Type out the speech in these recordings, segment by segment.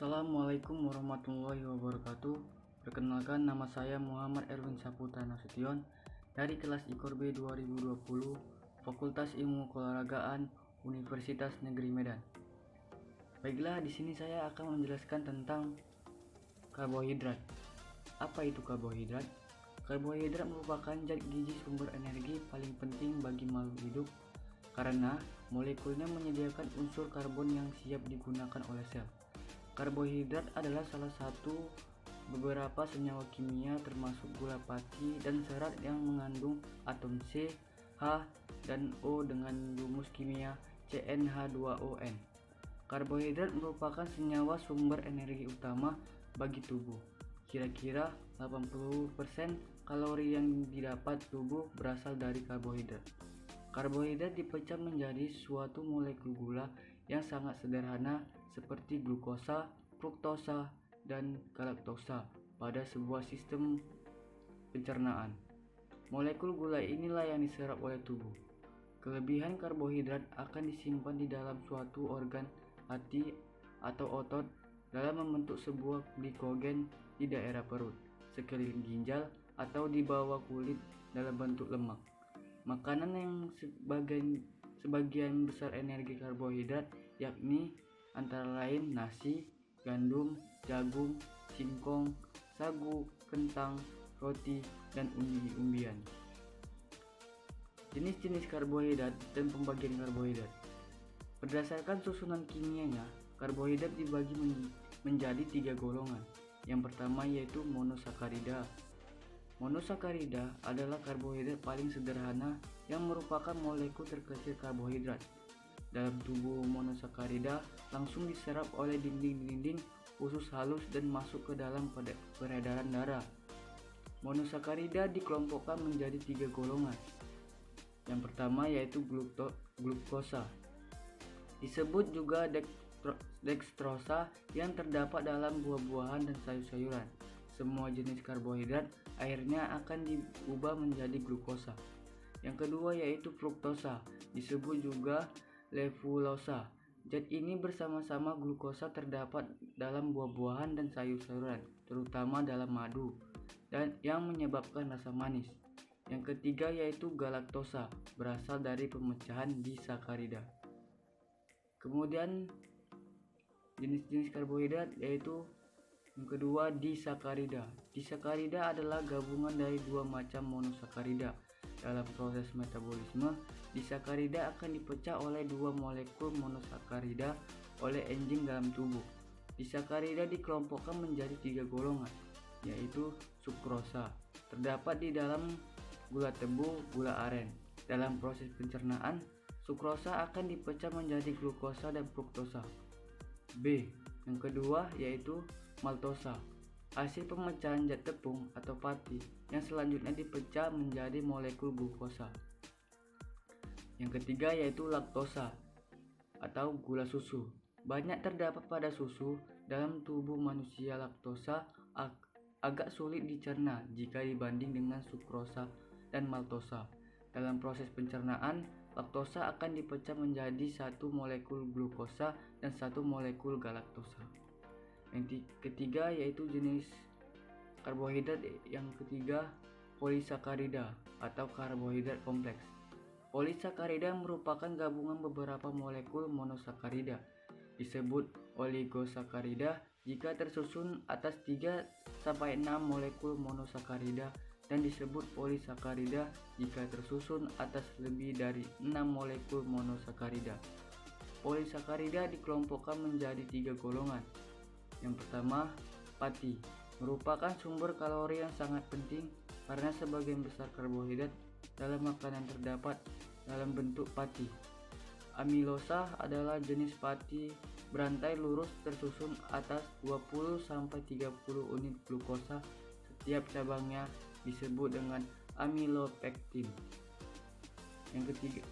Assalamualaikum warahmatullahi wabarakatuh. Perkenalkan, nama saya Muhammad Erwin Saputra Nasution dari kelas IKOR B 2020 Fakultas Ilmu Keolahragaan Universitas Negeri Medan. Baiklah, di sini saya akan menjelaskan tentang karbohidrat. Apa itu karbohidrat? Karbohidrat merupakan zat gizi sumber energi paling penting bagi makhluk hidup karena molekulnya menyediakan unsur karbon yang siap digunakan oleh sel. Karbohidrat adalah salah satu beberapa senyawa kimia termasuk gula pati dan serat yang mengandung atom C, H, dan O dengan rumus kimia CnH2ON. Karbohidrat merupakan senyawa sumber energi utama bagi tubuh. Kira-kira 80% kalori yang didapat tubuh berasal dari karbohidrat. Karbohidrat dipecah menjadi suatu molekul gula yang sangat sederhana seperti glukosa, fruktosa, dan galaktosa pada sebuah sistem pencernaan. Molekul gula inilah yang diserap oleh tubuh. Kelebihan karbohidrat akan disimpan di dalam suatu organ, hati, atau otot dalam membentuk sebuah glikogen di daerah perut, sekeliling ginjal, atau di bawah kulit dalam bentuk lemak. Makanan yang sebagian besar energi karbohidrat yakni antara lain nasi, gandum, jagung, singkong, sagu, kentang, roti, dan umbi-umbian. Jenis-jenis karbohidrat dan pembagian karbohidrat. Berdasarkan susunan kimianya, karbohidrat dibagi menjadi 3 golongan. Yang pertama yaitu monosakarida. Monosakarida adalah karbohidrat paling sederhana yang merupakan molekul terkecil karbohidrat. Dalam tubuh monosakarida langsung diserap oleh dinding-dinding usus halus dan masuk ke dalam peredaran darah. Monosakarida dikelompokkan menjadi 3 golongan. Yang pertama yaitu glukosa. Disebut juga dekstrosa yang terdapat dalam buah-buahan dan sayur-sayuran. Semua jenis karbohidrat akhirnya akan diubah menjadi glukosa. Yang kedua yaitu fruktosa, disebut juga levulosa. Zat ini bersama-sama glukosa terdapat dalam buah-buahan dan sayur-sayuran, terutama dalam madu, dan yang menyebabkan rasa manis. Yang ketiga yaitu galaktosa, berasal dari pemecahan disakarida. Kemudian jenis-jenis karbohidrat yaitu yang kedua disakarida. Disakarida adalah gabungan dari 2 macam monosakarida. Dalam proses metabolisme, disakarida akan dipecah oleh 2 molekul monosakarida oleh enzim dalam tubuh. Disakarida dikelompokkan menjadi 3 golongan, yaitu sukrosa. Terdapat di dalam gula tebu, gula aren. Dalam proses pencernaan, sukrosa akan dipecah menjadi glukosa dan fruktosa. B. Yang kedua yaitu maltosa, hasil pemecahan zat tepung atau pati yang selanjutnya dipecah menjadi molekul glukosa. Yang ketiga yaitu laktosa atau gula susu. Banyak terdapat pada susu. Dalam tubuh manusia laktosa agak sulit dicerna jika dibanding dengan sukrosa dan maltosa. Dalam proses pencernaan, laktosa akan dipecah menjadi 1 molekul glukosa dan 1 molekul galaktosa. Yang ketiga yaitu jenis karbohidrat yang ketiga polisakarida atau karbohidrat kompleks. Polisakarida merupakan gabungan beberapa molekul monosakarida. Disebut oligosakarida jika tersusun atas 3-6 molekul monosakarida dan disebut polisakarida jika tersusun atas lebih dari 6 molekul monosakarida. Polisakarida dikelompokkan menjadi 3 golongan. Yang pertama, pati, merupakan sumber kalori yang sangat penting karena sebagian besar karbohidrat dalam makanan terdapat dalam bentuk pati. Amilosa adalah jenis pati berantai lurus tersusun atas 20-30 unit glukosa setiap cabangnya, disebut dengan amilopektin.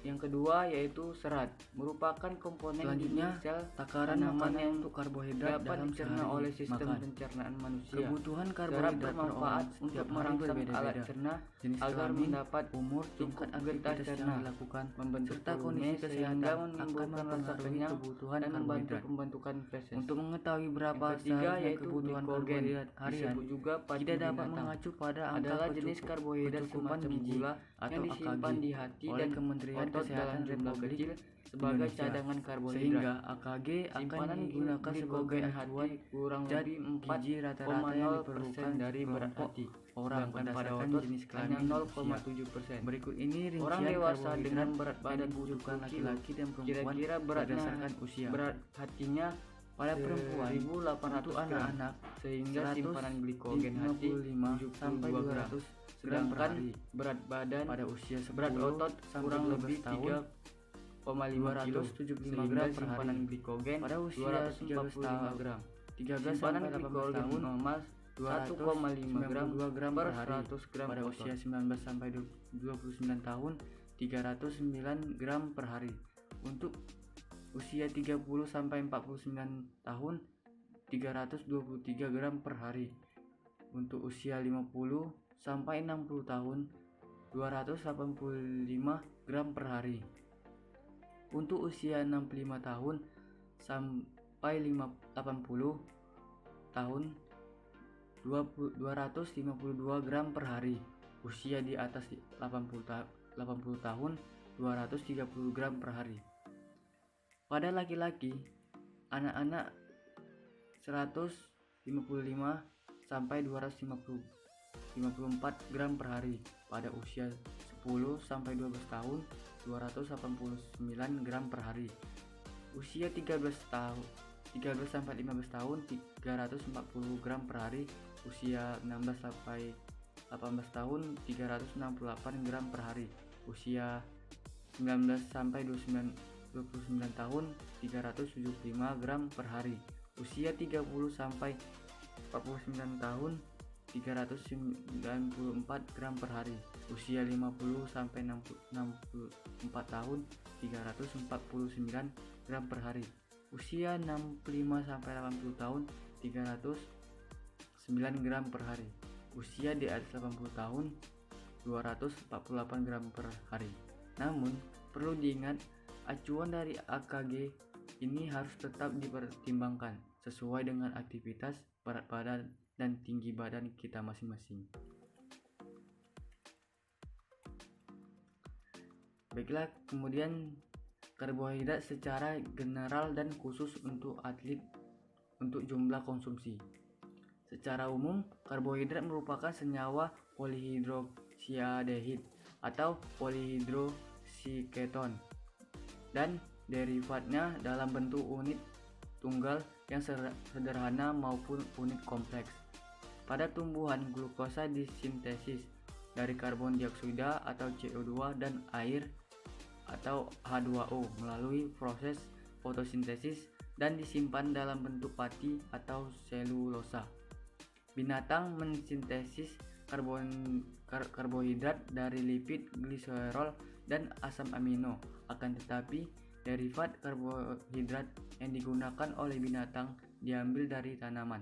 Yang kedua yaitu serat, merupakan komponen Selanjutnya, inti sel takaran tanaman makanan yang untuk karbohidrat dapat dalam dicerna sehari oleh sistem makan. pencernaan manusia. Kebutuhan Serat karbohidrat per bermanfaat orang untuk setiap hari merangsang alat berbeda-beda. cerna Jenis agar kelamin, mendapat umur, cukup tingkat getah aktivitas yang cerna, dilakukan, membentuk serta volume kondisi sehingga kesehatan akan menimbulkan rasa mempengaruhi kenyang kebutuhan dan membantu karbohidrat. pembentukan feses. Untuk mengetahui berapa Yang ketiga seharusnya yaitu kebutuhan glikogen, karbohidrat harian, disebut juga padi kita dapat binatang, mengacu pada angka adalah jenis karbohidrat kecukupan semacam gizi gula atau yang disimpan AKG di hati oleh dan Kementerian otot Kesehatan dalam jumlah Republik kecil sebagai Indonesia, cadangan karbohidrat. sehingga AKG akan Simpanan digunakan sebagai glikogen acuan hati kurang zat lebih gizi rata-rata yang 4,0% diperlukan dari berat kelompok hati, orang sedangkan pada berdasarkan otot jenis hanya kelamin dan usia. 0,7%. Berikut ini Orang rincian dewasa karbohidrat dengan berat yang badan dibutuhkan 70 laki-laki dan perempuan kira-kira berdasarkan usia. berat hatinya Pada perempuan, 1.800 untuk gram, anak-anak sehingga simpanan glikogen hati 55 sampai 72 gram. 200 gram per Sedangkan hari. berat badan Pada usia 10 berat otot sampai kurang 12 lebih tahun, 3,5 kilo, 275 sehingga gram per simpanan hari. glikogen Pada usia 245 tahun, gram. 13 Simpanan sampai 18 glikogen tahun, normal 1,5 gram 292 gram per per hari. 100 gram Pada otot. usia 19 sampai 29 tahun, 309 gram per hari. Untuk usia 30 sampai 49 tahun, 323 gram per hari. Untuk usia 50 sampai 60 tahun, 285 gram per hari. Untuk usia 65 tahun sampai 80 tahun, 252 gram per hari. Usia di atas 80 tahun, 230 gram per hari. Pada laki-laki, anak-anak 155 sampai 254 gram per hari. Pada usia 10 sampai 12 tahun, 289 gram per hari. Usia 13 sampai 15 tahun, 340 gram per hari. Usia 16 sampai 18 tahun, 368 gram per hari. Usia 19 sampai 29 tahun, 375 gram per hari. Usia 30 sampai 49 tahun, 394 gram per hari. Usia 50 sampai 64 tahun, 349 gram per hari. Usia 65 sampai 80 tahun, 309 gram per hari. Usia di atas 80 tahun, 248 gram per hari. Namun, perlu diingat, acuan dari AKG ini harus tetap dipertimbangkan sesuai dengan aktivitas, berat badan, dan tinggi badan kita masing-masing. Baiklah, kemudian karbohidrat secara general dan khusus untuk atlet untuk jumlah konsumsi. Secara umum, karbohidrat merupakan senyawa polihidroksialdehyde atau polihidroksiketon dan derivatnya dalam bentuk unit tunggal yang sederhana maupun unit kompleks. Pada tumbuhan, glukosa disintesis dari karbon dioksida atau CO2 dan air atau H2O melalui proses fotosintesis dan disimpan dalam bentuk pati atau selulosa. Binatang mensintesis karbohidrat dari lipid, gliserol, dan asam amino. Akan tetapi, derivat karbohidrat yang digunakan oleh binatang diambil dari tanaman.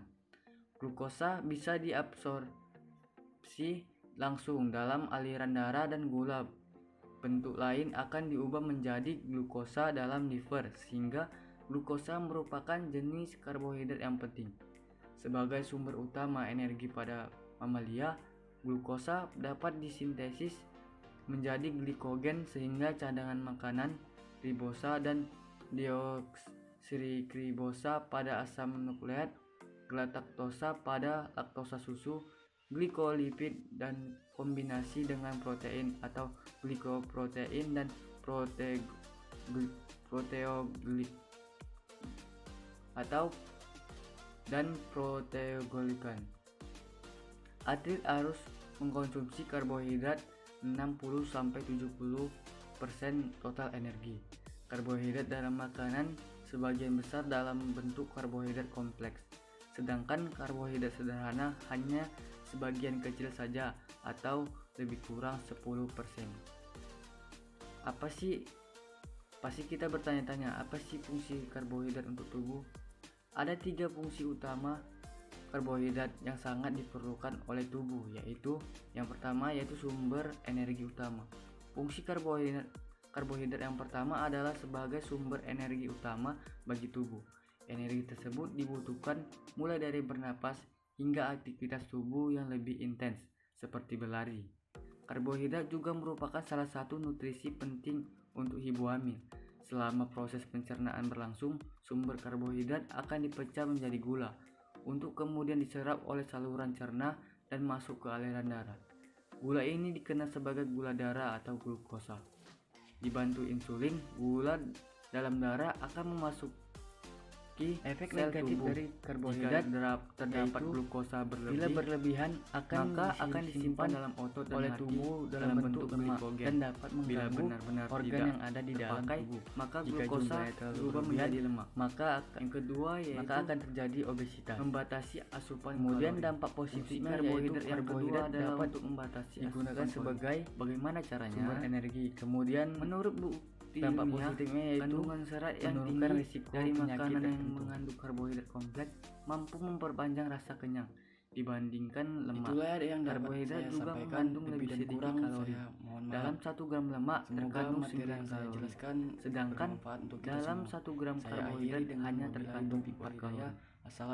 Glukosa bisa diabsorpsi langsung dalam aliran darah dan gula bentuk lain akan diubah menjadi glukosa dalam liver, sehingga glukosa merupakan jenis karbohidrat yang penting. Sebagai sumber utama energi pada mamalia, glukosa dapat disintesis menjadi glikogen sehingga cadangan makanan, ribosa dan deoksirikribosa pada asam nukleat, galaktosa pada laktosa susu, glikolipid dan kombinasi dengan protein atau glikoprotein dan proteoglik atau dan proteoglikan. Atlet harus mengkonsumsi karbohidrat 60-70% total energi. Karbohidrat dalam makanan sebagian besar dalam bentuk karbohidrat kompleks, sedangkan karbohidrat sederhana hanya sebagian kecil saja atau lebih kurang 10%. Apa sih? Pasti kita bertanya-tanya, apa sih fungsi karbohidrat untuk tubuh? Ada 3 fungsi utama karbohidrat yang sangat diperlukan oleh tubuh, yaitu yang pertama yaitu sumber energi utama. Fungsi karbohidrat yang pertama adalah sebagai sumber energi utama bagi tubuh. Energi tersebut dibutuhkan mulai dari bernapas hingga aktivitas tubuh yang lebih intens seperti berlari. Karbohidrat juga merupakan salah satu nutrisi penting untuk ibu hamil. Selama proses pencernaan berlangsung, sumber karbohidrat akan dipecah menjadi gula untuk kemudian diserap oleh saluran cerna dan masuk ke aliran darah. Gula ini dikenal sebagai gula darah atau glukosa. Dibantu insulin, gula dalam darah akan memasuki efek negatif tubuh. Dari karbohidrat terdapat glukosa bila berlebihan akan disimpan dalam otot oleh tubuh dalam bentuk lemak dan dapat mengganggu organ yang ada di dalam tubuh. Maka glukosa berubah menjadi lemak. Yang kedua yaitu akan terjadi obesitas, membatasi asupan. Kemudian dampak positifnya karbohidrat dapat untuk membatasi digunakan sebagai bagaimana caranya sumber energi. Kemudian menurut dampak positifnya yaitu kandungan serat yang tinggi dari makanan yang mengandung karbohidrat kompleks mampu memperpanjang rasa kenyang dibandingkan lemak. Itulah yang karbohidrat juga mengandung lebih sedikit kalori. Dalam 1 gram lemak terkandung 9 kalori, sedangkan dalam 1 gram karbohidrat hanya terkandung 4 kalori.